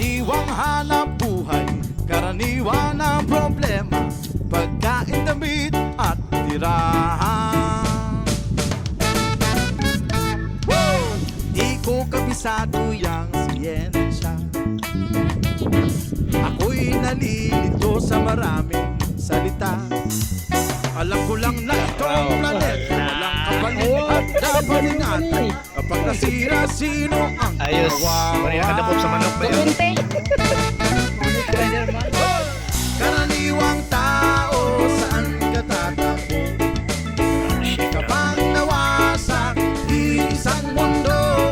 Karaniwang hanap buhay, karaniwan ang problema, pagkain, damit at tirahan. Di ko kabisado yang siyensya, ako'y nalilito sa maraming salita. Alam ko lang na itong planeta walang kapalit at dapat ingatan. Kapag nasira, sino ang Ayos. Maria ka na po sa manok ba yun? Karaniwang tao, saan ka tatakbo? Kapag nawasak isang mundo.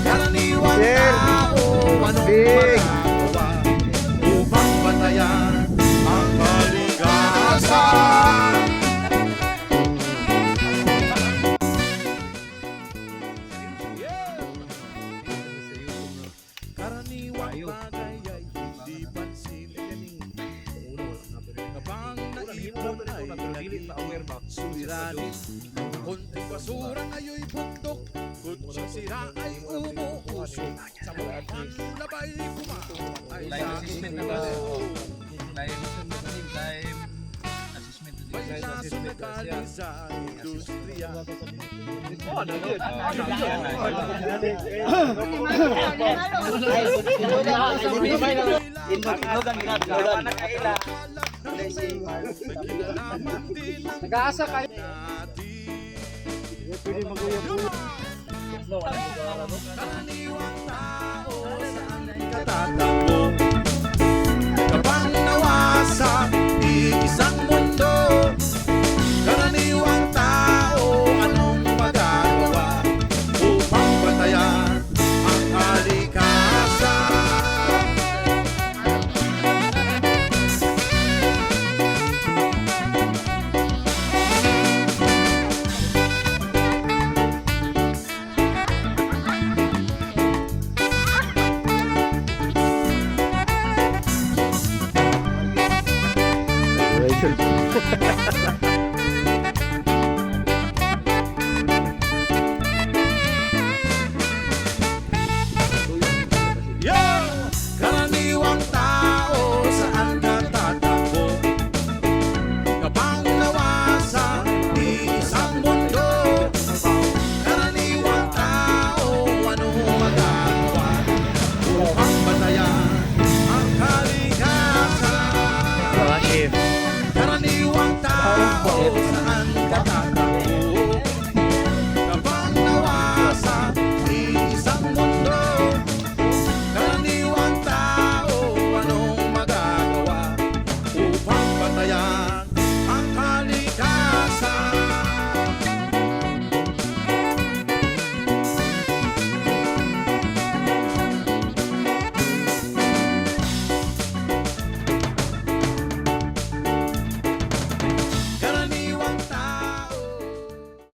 Karaniwang tao, anong magagawa upang batayan ang kalikasan? Karaniwang bagay ay hindi pansin. Kapag naipon ay naging suliranin. Konting basura ngayon'y bundok, kutsing sira ay umuusok. Sa mukhang labay kumain ay Assessment na ba? may nasunagani sa industriya. Nag-aasa kayo. Karaniwang tao, saan ka tatakbo? Kapag nawasak isang mundo. Karaniwang tao, anong magagawa upang batayan ang kalikasan? Rachel.